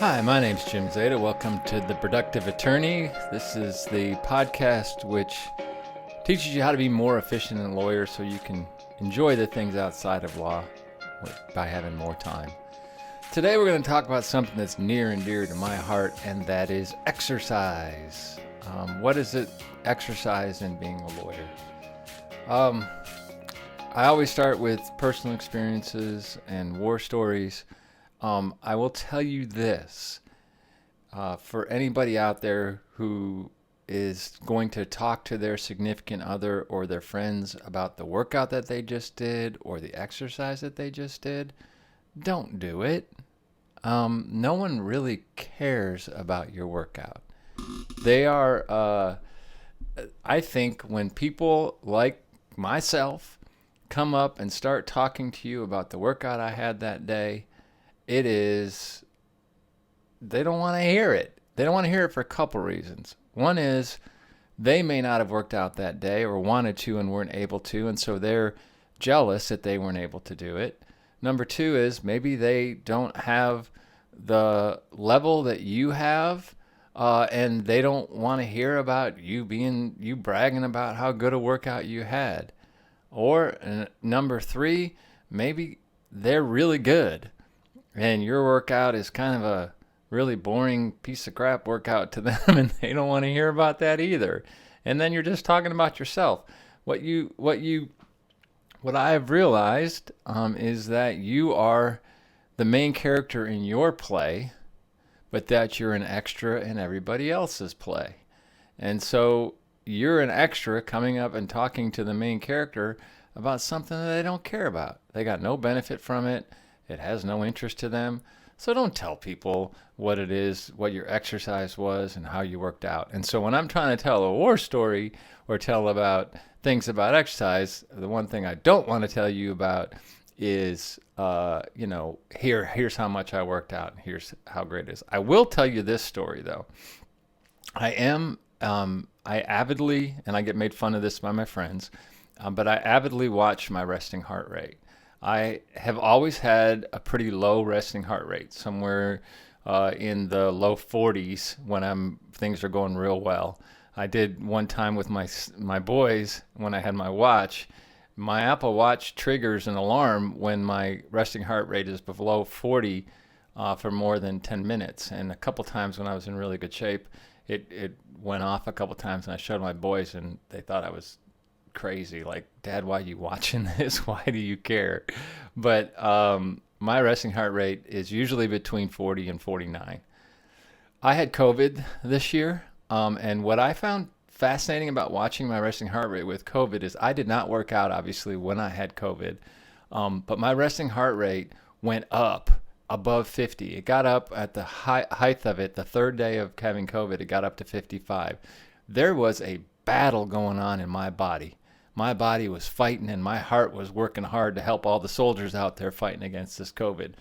Hi, my name's Jim Zeta. Welcome to The Productive Attorney. This is the podcast which teaches you how to be more efficient as a lawyer so you can enjoy the things outside of law by having more time. Today we're going to talk about something that's near and dear to my heart, and that is exercise. What is it, exercise and being a lawyer? I always start with personal experiences and war stories. I will tell you this, for anybody out there who is going to talk to their significant other or their friends about the workout that they just did or the exercise that they just did, don't do it. No one really cares about your workout. They are, I think when people like myself come up and start talking to you about the workout I had that day, they don't want to hear it. They don't want to hear it for a couple reasons. One is they may not have worked out that day or wanted to and weren't able to, and so they're jealous that they weren't able to do it. Number two is maybe they don't have the level that you have, and they don't want to hear about you bragging about how good a workout you had. Or number three, maybe they're really good and your workout is kind of a really boring piece of crap workout to them, and they don't want to hear about that either. And then you're just talking about yourself. What I've realized is that you are the main character in your play, but that you're an extra in everybody else's play. And so you're an extra coming up and talking to the main character about something that they don't care about. They got no benefit from it. It has no interest to them. So don't tell people what it is, what your exercise was, and how you worked out. And so when I'm trying to tell a war story or tell about things about exercise, the one thing I don't want to tell you about is, here's how much I worked out, and here's how great it is. I will tell you this story, though. I avidly, and I get made fun of this by my friends, but I avidly watch my resting heart rate. I have always had a pretty low resting heart rate, somewhere in the low 40s when things are going real well. I did one time with my boys when I had my watch. My Apple Watch triggers an alarm when my resting heart rate is below 40 for more than 10 minutes. And a couple times when I was in really good shape, it went off a couple times, and I showed my boys, and they thought I was crazy. Like, Dad, why are you watching this? Why do you care? But my resting heart rate is usually between 40 and 49. I had COVID this year, and what I found fascinating about watching my resting heart rate with COVID is I did not work out, obviously, when I had COVID, but my resting heart rate went up above 50. It got up at the height of it, the third day of having COVID, it got up to 55. There was a battle going on in my body. My body was fighting, and my heart was working hard to help all the soldiers out there fighting against this COVID.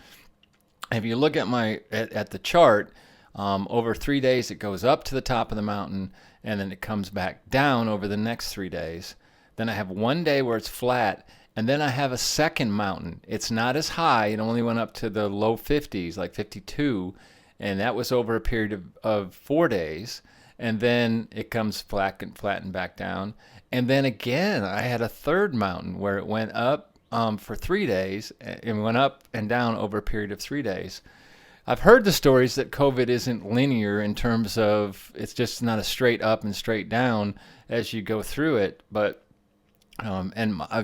If you look at the chart, over 3 days it goes up to the top of the mountain, and then it comes back down over the next 3 days. Then I have one day where it's flat, and then I have a second mountain. It's not as high. It only went up to the low 50s, like 52, and that was over a period of 4 days. And then it comes flattened back down. And then again, I had a third mountain where it went up for 3 days and went up and down over a period of 3 days. I've heard the stories that COVID isn't linear in terms of it's just not a straight up and straight down as you go through it. But I'm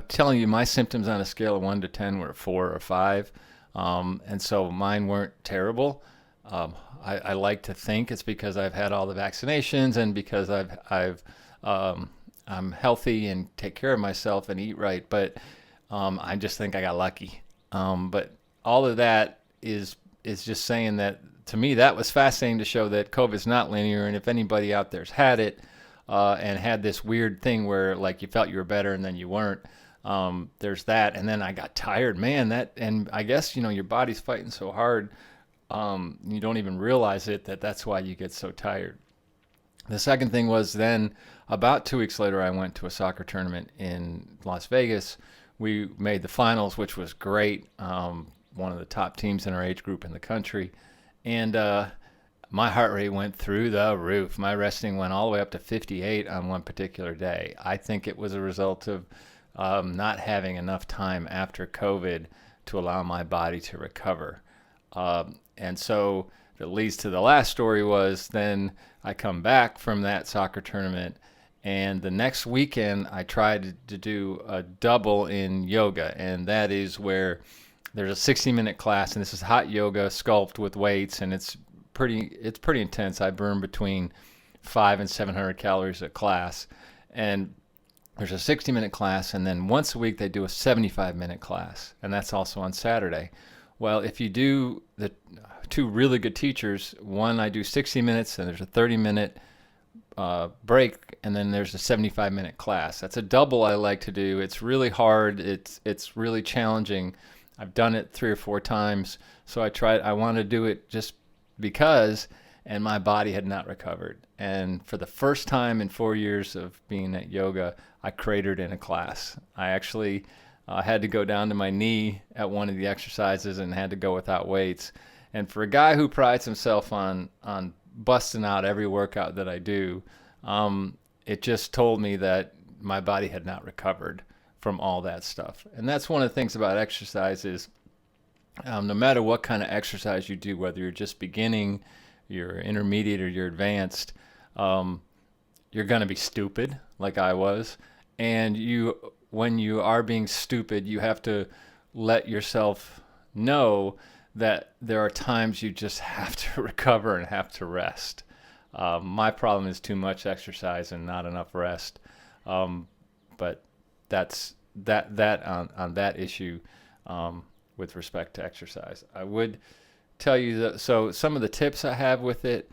telling you, my symptoms on a scale of 1 to 10 were 4 or 5. And so mine weren't terrible. I like to think it's because I've had all the vaccinations and because I'm healthy and take care of myself and eat right. But I just think I got lucky. But all of that is just saying that, to me, that was fascinating to show that COVID's not linear. And if anybody out there's had it and had this weird thing where like you felt you were better and then you weren't, there's that. And then I got tired, man. And I guess your body's fighting so hard. You don't even realize that's why you get so tired. The second thing was then about 2 weeks later, I went to a soccer tournament in Las Vegas. We made the finals, which was great. One of the top teams in our age group in the country. and my heart rate went through the roof. My resting went all the way up to 58 on one particular day. I think it was a result of not having enough time after COVID to allow my body to recover. And so that leads to the last story was then I come back from that soccer tournament, and the next weekend I tried to do a double in yoga, and that is where there's a 60-minute class, and this is hot yoga, sculpt with weights, and it's pretty intense. I burn between 500 and 700 calories a class, and there's a 60-minute class, and then once a week they do a 75-minute class, and that's also on Saturday. Well, if you do the two really good teachers, one I do 60 minutes, and there's a 30-minute break, and then there's a 75-minute class. That's a double I like to do. It's really hard. It's really challenging. I've done it 3 or 4 times, so I want to do it just because, and my body had not recovered. And for the first time in 4 years of being at yoga, I cratered in a class. I actually had to go down to my knee at one of the exercises and had to go without weights. And for a guy who prides himself on busting out every workout that I do, it just told me that my body had not recovered from all that stuff. And that's one of the things about exercise is no matter what kind of exercise you do, whether you're just beginning, you're intermediate, or you're advanced, you're going to be stupid like I was. And when you are being stupid, you have to let yourself know that there are times you just have to recover and have to rest. My problem is too much exercise and not enough rest. But that's that on that issue with respect to exercise. I would tell you that, so some of the tips I have with it,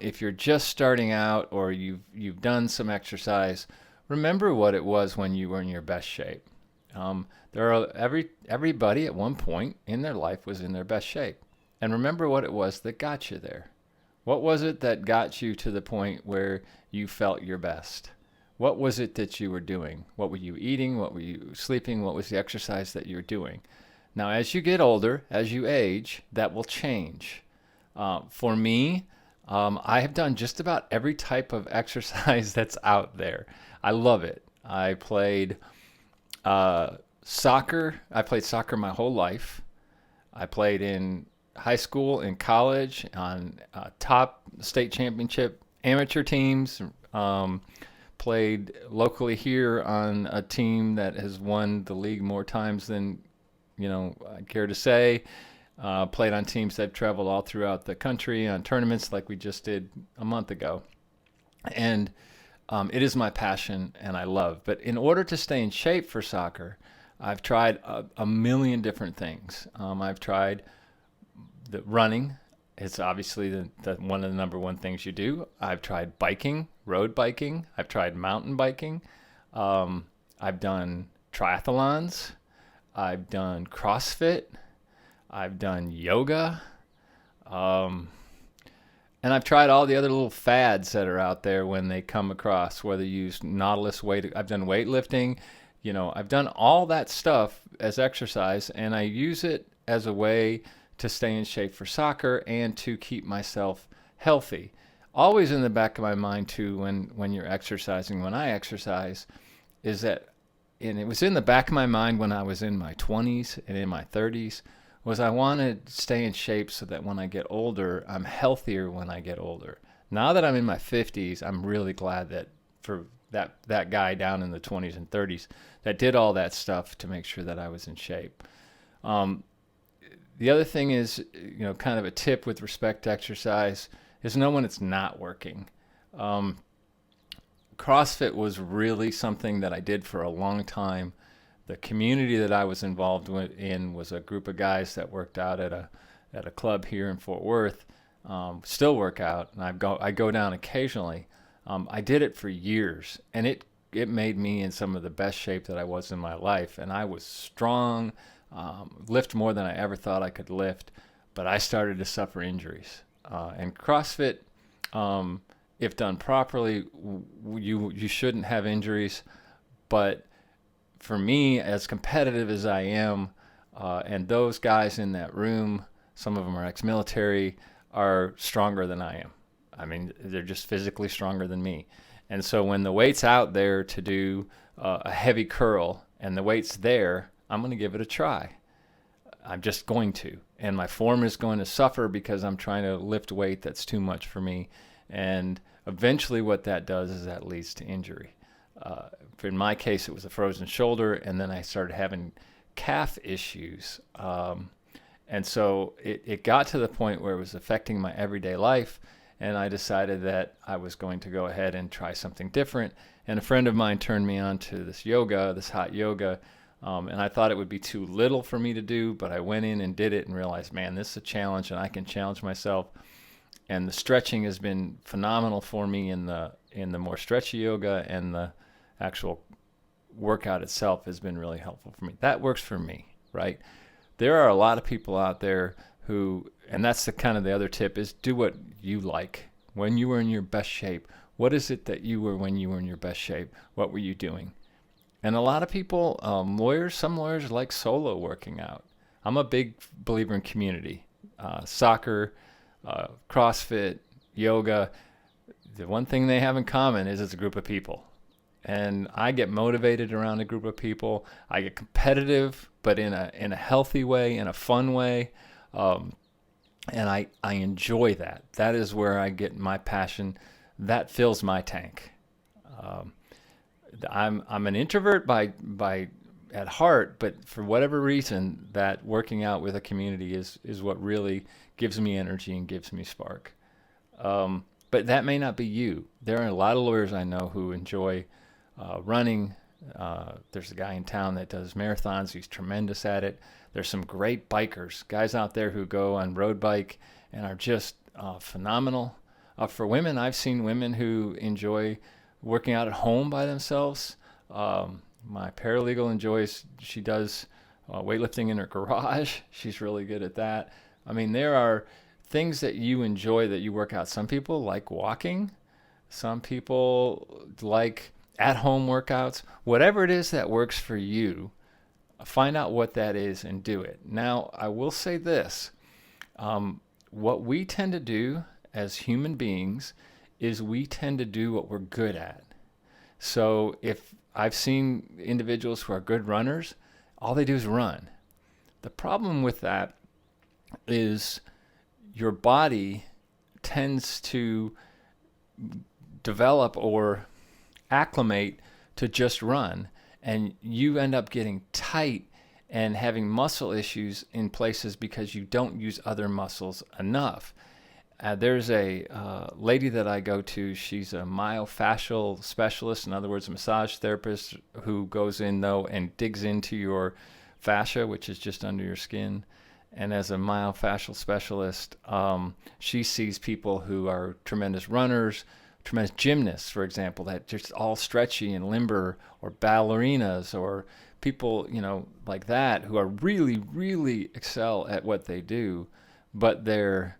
if you're just starting out or you've done some exercise, remember what it was when you were in your best shape. Everybody at one point in their life was in their best shape. And remember what it was that got you there. What was it that got you to the point where you felt your best? What was it that you were doing? What were you eating? What were you sleeping? What was the exercise that you were doing? Now, as you get older, as you age, that will change. For me, I have done just about every type of exercise that's out there. I love it. I played soccer. I played soccer my whole life. I played in high school and college on top state championship amateur teams. Played locally here on a team that has won the league more times than I care to say. Played on teams that traveled all throughout the country on tournaments like we just did a month ago. And it is my passion and I love. But in order to stay in shape for soccer, I've tried a million different things. I've tried the running. It's obviously the one of the number one things you do. I've tried biking, road biking. I've tried mountain biking. I've done triathlons. I've done CrossFit. I've done yoga. And I've tried all the other little fads that are out there when they come across, whether you use Nautilus weight. I've done weightlifting. I've done all that stuff as exercise, and I use it as a way to stay in shape for soccer and to keep myself healthy. Always in the back of my mind, too, when you're exercising, when I exercise, is that, and it was in the back of my mind when I was in my 20s and in my 30s, was I want to stay in shape so that when I get older, I'm healthier when I get older. Now that I'm in my 50s, I'm really glad that for that guy down in the 20s and 30s that did all that stuff to make sure that I was in shape. The other thing is, kind of a tip with respect to exercise is know when it's not working. CrossFit was really something that I did for a long time. The community that I was involved in was a group of guys that worked out at a club here in Fort Worth. Still work out, and I go down occasionally. I did it for years, and it made me in some of the best shape that I was in my life. And I was strong, lift more than I ever thought I could lift, but I started to suffer injuries. And CrossFit, if done properly, you shouldn't have injuries. But for me, as competitive as I am, and those guys in that room, some of them are ex-military, are stronger than I am. I mean, they're just physically stronger than me. And so when the weight's out there to do a heavy curl and the weight's there, I'm going to give it a try. I'm just going to. And my form is going to suffer because I'm trying to lift weight that's too much for me. And eventually, what that does is that leads to injury. In my case, it was a frozen shoulder, and then I started having calf issues. And so it got to the point where it was affecting my everyday life, and I decided that I was going to go ahead and try something different. And a friend of mine turned me on to this yoga, this hot yoga, and I thought it would be too little for me to do, but I went in and did it and realized, man, this is a challenge, and I can challenge myself. And the stretching has been phenomenal for me in the more stretchy yoga, and the actual workout itself has been really helpful for me. That works for me, right? There are a lot of people out there who, and that's the kind of the other tip, is do what you like. When you were in your best shape, what is it that you were when you were in your best shape? What were you doing? And a lot of people, some lawyers like solo working out. I'm a big believer in community. Soccer, CrossFit, yoga. The one thing they have in common is it's a group of people. And I get motivated around a group of people. I get competitive, but in a healthy way, in a fun way. And I enjoy that. That is where I get my passion. That fills my tank. I'm an introvert by at heart, but for whatever reason, that working out with a community is what really gives me energy and gives me spark. But that may not be you. There are a lot of lawyers I know who enjoy running. There's a guy in town that does marathons. He's tremendous at it. There's some great bikers, guys out there who go on road bike and are just phenomenal. For women, I've seen women who enjoy working out at home by themselves. My paralegal she does weightlifting in her garage. She's really good at that. I mean, there are things that you enjoy that you work out. Some people like walking. Some people like at-home workouts. Whatever it is that works for you, find out what that is and do it. Now, I will say this. What we tend to do as human beings is we tend to do what we're good at. So if I've seen individuals who are good runners, all they do is run. The problem with that is your body tends to develop or acclimate to just run, and you end up getting tight and having muscle issues in places because you don't use other muscles enough. There's a lady that I go to. She's a myofascial specialist, in other words, a massage therapist who goes in, though, and digs into your fascia, which is just under your skin. And as a myofascial specialist, she sees people who are tremendous runners, tremendous gymnasts, for example, that just all stretchy and limber, or ballerinas, or people, like that, who are really, really excel at what they do, but their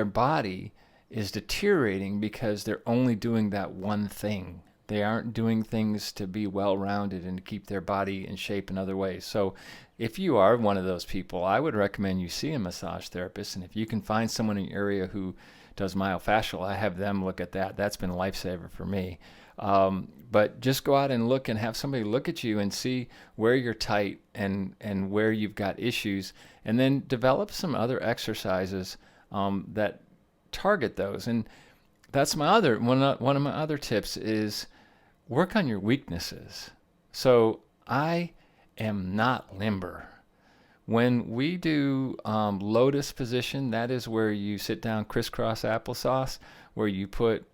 body is deteriorating because they're only doing that one thing. They aren't doing things to be well-rounded and to keep their body in shape in other ways. So if you are one of those people, I would recommend you see a massage therapist. And if you can find someone in your area who does myofascial, I have them look at that. That's been a lifesaver for me. But just go out and look and have somebody look at you and see where you're tight and where you've got issues, and then develop some other exercises that target those. And that's one of my other tips is work on your weaknesses. So I am not limber. When we do lotus position, that is where you sit down crisscross applesauce, where you put,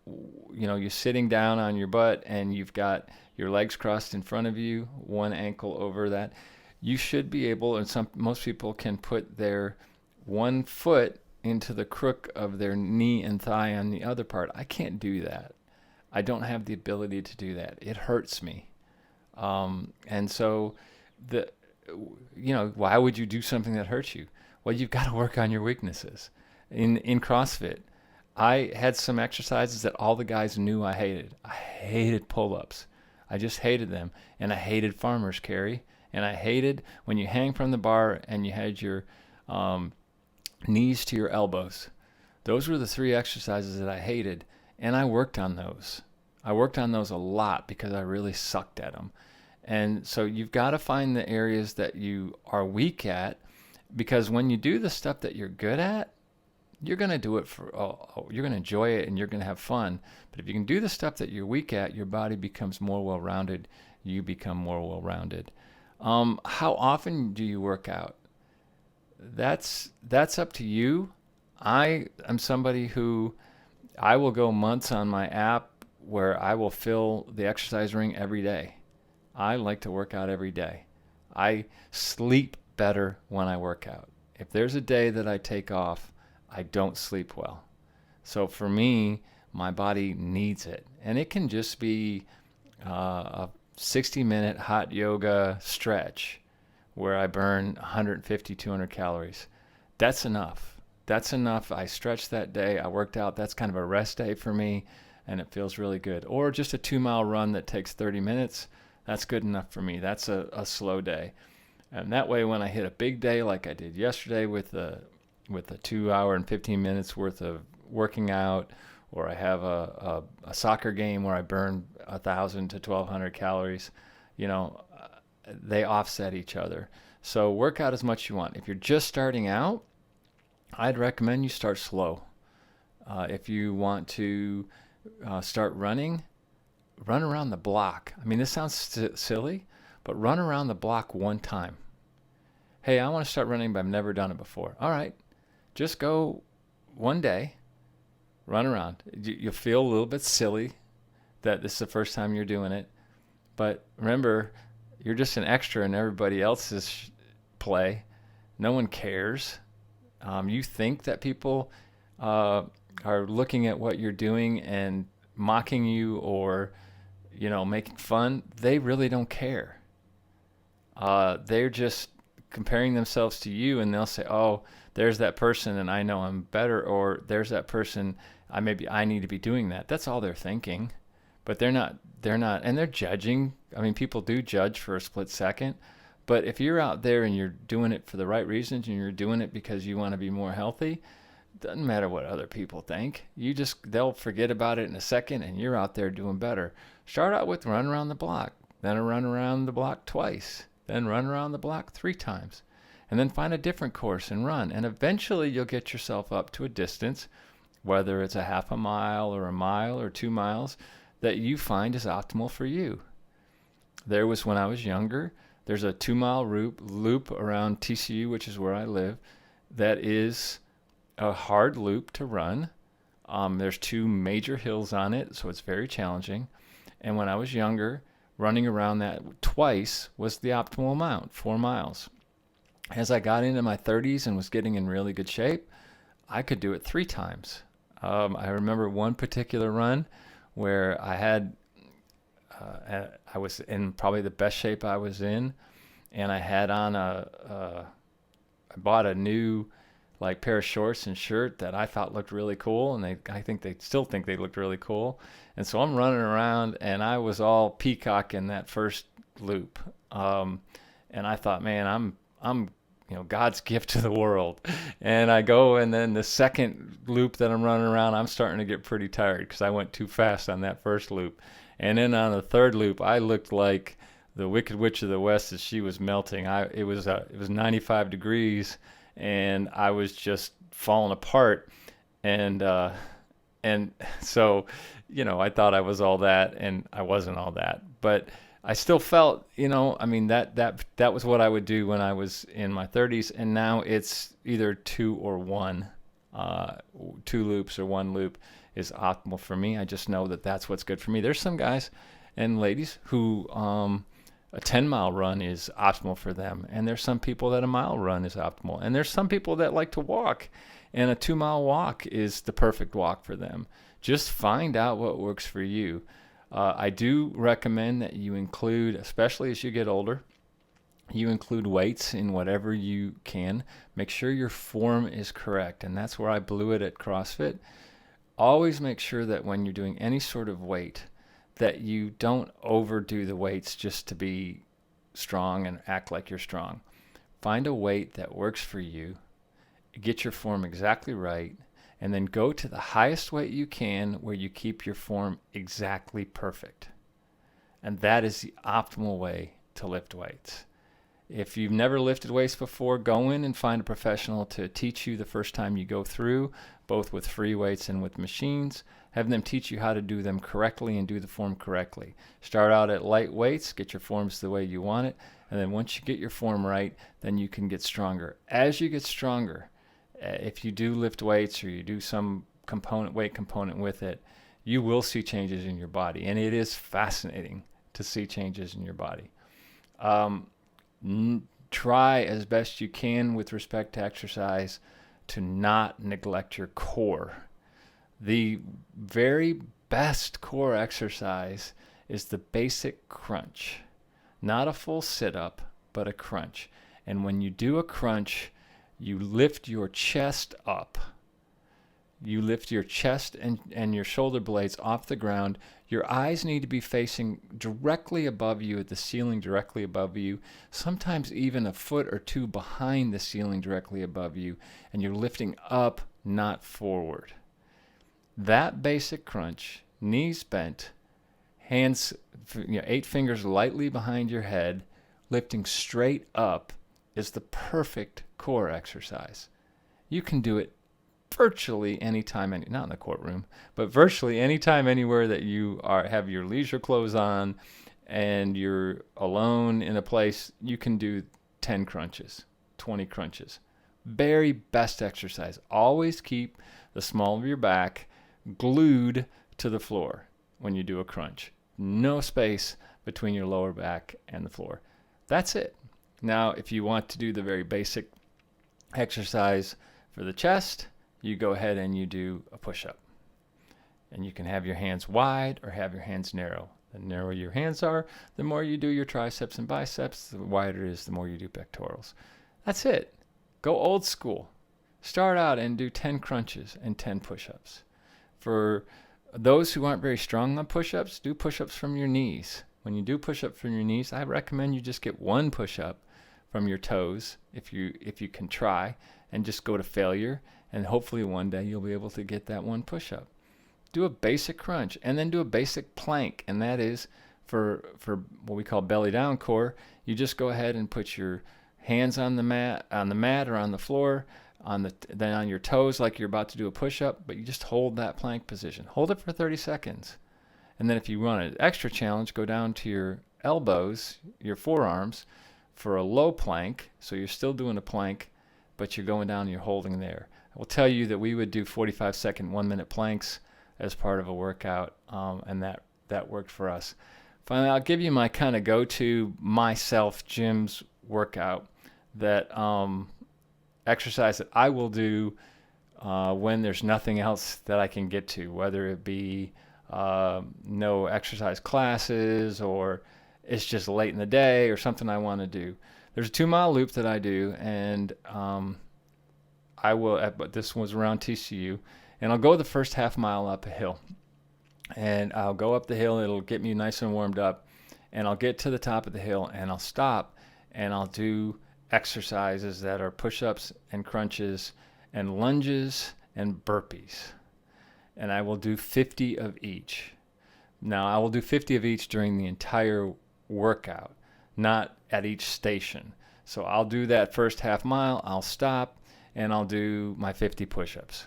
you're sitting down on your butt and you've got your legs crossed in front of you, one ankle over that. You should be able, and most people can put their one foot into the crook of their knee and thigh on the other part. I can't do that. I don't have the ability to do that. It hurts me. And so why would you do something that hurts you? Well, you've got to work on your weaknesses. In CrossFit, I had some exercises that all the guys knew I hated. I hated pull-ups. I just hated them. And I hated farmer's carry. And I hated when you hang from the bar and you had your knees to your elbows. Those were the three exercises that I hated, and I worked on those. I worked on those a lot because I really sucked at them. And so you've got to find the areas that you are weak at, because when you do the stuff that you're good at, you're going to do it you're going to enjoy it and you're going to have fun. But if you can do the stuff that you're weak at, your body becomes more well-rounded. You become more well-rounded. How often do you work out? That's up to you. I am somebody who I will go months on my app where I will fill the exercise ring every day. I like to work out every day. I sleep better when I work out. If there's a day that I take off, I don't sleep well. So for me, my body needs it. And it can just be a 60-minute hot yoga stretch where I burn 150, 200 calories. That's enough. That's enough. I stretched that day. I worked out. That's kind of a rest day for me, and it feels really good. Or just a 2-mile run that takes 30 minutes. That's good enough for me. That's a slow day. And that way, when I hit a big day like I did yesterday with a 2 hour and 15 minutes worth of working out, or I have a soccer game where I burn 1,000 to 1,200 calories, they offset each other. So work out as much as you want. If you're just starting out, I'd recommend you start slow. If you want to start running, run around the block. I mean, this sounds silly, but run around the block one time. Hey, I want to start running, but I've never done it before. All right, just go one day, run around. You'll feel a little bit silly that this is the first time you're doing it, but remember, you're just an extra in everybody else's play. No one cares. You think that people are looking at what you're doing and mocking you or, making fun. They really don't care. They're just comparing themselves to you, and they'll say, "Oh, there's that person, and I know I'm better," or "There's that person, I need to be doing that." That's all they're thinking, but they're not, and they're judging. I mean, people do judge for a split second, but if you're out there and you're doing it for the right reasons and you're doing it because you want to be more healthy, doesn't matter what other people think. They'll forget about it in a second, and you're out there doing better. Start out with run around the block, then run around the block twice, then run around the block 3 times, and then find a different course and run. And eventually you'll get yourself up to a distance, whether it's a half a mile or a mile or 2 miles, that you find is optimal for you. There was when I was younger, there's a 2-mile loop around TCU, which is where I live, that is a hard loop to run. There's 2 major hills on it, so it's very challenging. And when I was younger, running around that twice was the optimal amount, 4 miles. As I got into my 30s and was getting in really good shape, I could do it 3 times. I remember one particular run where I was in probably the best shape I was in, and I had on I bought a new pair of shorts and shirt that I thought looked really cool, and I think they still think they looked really cool. And so I'm running around, and I was all peacock in that first loop. And I thought, man, I'm God's gift to the world. And I go, and then the second loop that I'm running around, I'm starting to get pretty tired because I went too fast on that first loop. And then on the third loop, I looked like the Wicked Witch of the West as she was melting. It was 95 degrees, and I was just falling apart. And so, I thought I was all that, and I wasn't all that. But I still felt, that was what I would do when I was in my 30s, and now it's either 2 or 1. 2 loops or 1 loop is optimal for me. I just know that that's what's good for me. There's some guys and ladies who a 10-mile run is optimal for them, and there's some people that a mile run is optimal, and there's some people that like to walk, and a 2-mile walk is the perfect walk for them. Just find out what works for you. I do recommend that you include, especially as you get older, you include weights in whatever you can. Make sure your form is correct, and that's where I blew it at CrossFit. Always make sure that when you're doing any sort of weight, that you don't overdo the weights just to be strong and act like you're strong. Find a weight that works for you. get your form exactly right, and then go to the highest weight you can where you keep your form exactly perfect. And that is the optimal way to lift weights. If you've never lifted weights before, go in and find a professional to teach you the first time you go through, both with free weights and with machines. Have them teach you how to do them correctly and do the form correctly. Start out at light weights, get your forms the way you want it, and then once you get your form right, then you can get stronger. As you get stronger, if you do lift weights or you do some weight component with it, you will see changes in your body, and it is fascinating to see changes in your body. Try as best you can with respect to exercise to not neglect your core. The very best core exercise is the basic crunch. Not a full sit-up, but a crunch. And when you do a crunch, you lift your chest up. You lift your chest and your shoulder blades off the ground. Your eyes need to be facing directly above you at the ceiling, directly above you, sometimes even a foot or two behind the ceiling directly above you, and you're lifting up, not forward. That basic crunch, knees bent, hands, 8 fingers lightly behind your head, lifting straight up, is the perfect core exercise. You can do it virtually anytime, not in the courtroom, but virtually anytime, anywhere that you have your leisure clothes on and you're alone in a place. You can do 10 crunches, 20 crunches. Very best exercise. Always keep the small of your back glued to the floor when you do a crunch. No space between your lower back and the floor. That's it. Now, if you want to do the very basic exercise for the chest, you go ahead and you do a push-up. And you can have your hands wide or have your hands narrow. The narrower your hands are, the more you do your triceps and biceps. The wider it is, the more you do pectorals. That's it. Go old school. Start out and do 10 crunches and 10 push-ups. For those who aren't very strong on push-ups, do push-ups from your knees. When you do push-up from your knees, I recommend you just get one push-up from your toes if you can try, and just go to failure, and hopefully one day you'll be able to get that one push-up. Do a basic crunch and then do a basic plank, and that is for what we call belly down core. You just go ahead and put your hands on the mat or on the floor, then on your toes like you're about to do a push-up, but you just hold that plank position. Hold it for 30 seconds. And then if you want an extra challenge, go down to your elbows, your forearms, for a low plank. So you're still doing a plank, but you're going down and you're holding there. I will tell you that we would do 45-second 1-minute planks as part of a workout, and that worked for us. Finally, I'll give you my kind of go-to myself Jim's workout, that exercise that I will do when there's nothing else that I can get to, whether it be no exercise classes or it's just late in the day or something I want to do. There's a 2-mile loop that I do, and I will, but this was around TCU, and I'll go the first half mile up a hill. And I'll go up the hill, it'll get me nice and warmed up, and I'll get to the top of the hill and I'll stop and I'll do exercises that are push-ups and crunches and lunges and burpees. And I will do 50 of each. Now, I will do 50 of each during the entire workout, not at each station. So I'll do that first half mile, I'll stop, and I'll do my 50 push-ups.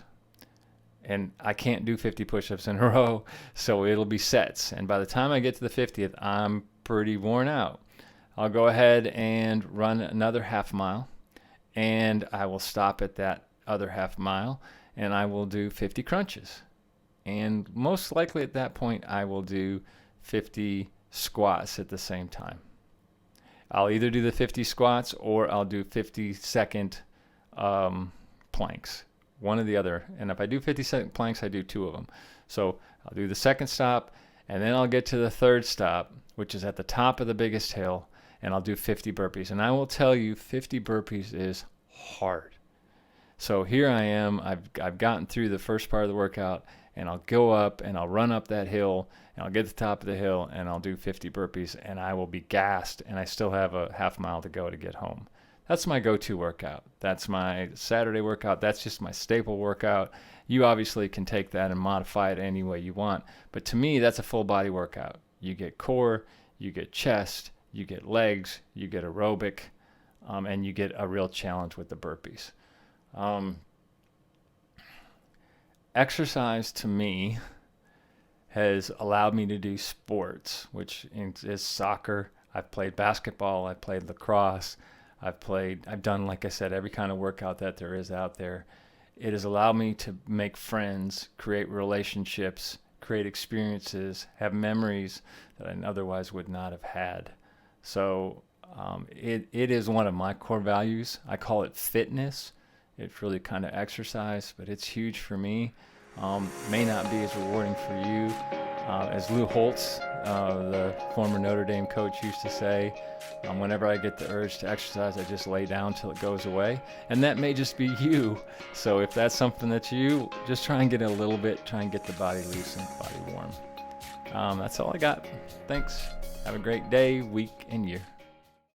And I can't do 50 push-ups in a row, so it'll be sets. And by the time I get to the 50th, I'm pretty worn out. I'll go ahead and run another half mile, and I will stop at that other half mile, and I will do 50 crunches. And most likely at that point, I will do 50 squats at the same time. I'll either do the 50 squats or I'll do 50-second planks. One or the other. And if I do 50-second planks, I do 2 of them. So I'll do the second stop, and then I'll get to the third stop, which is at the top of the biggest hill, and I'll do 50 burpees. And I will tell you, 50 burpees is hard. So here I am. I've gotten through the first part of the workout, and I'll go up and I'll run up that hill, and I'll get to the top of the hill, and I'll do 50 burpees, and I will be gassed, and I still have a half mile to go to get home. that's my go-to workout. That's my Saturday workout. That's just my staple workout. You obviously can take that and modify it any way you want. But to me, that's a full body workout. You get core, you get chest, you get legs, you get aerobic, and you get a real challenge with the burpees. Exercise to me has allowed me to do sports, which is soccer. I've played basketball, I've played lacrosse, I've done, like I said, every kind of workout that there is out there. It has allowed me to make friends, create relationships, create experiences, have memories that I otherwise would not have had. So it is one of my core values. I call it fitness. It's really kind of exercise, but it's huge for me. May not be as rewarding for you. As Lou Holtz, the former Notre Dame coach, used to say, whenever I get the urge to exercise, I just lay down till it goes away. And that may just be you. So if that's something that's you, just try and get a little bit, try and get the body loose and the body warm. That's all I got. Thanks. Have a great day, week, and year.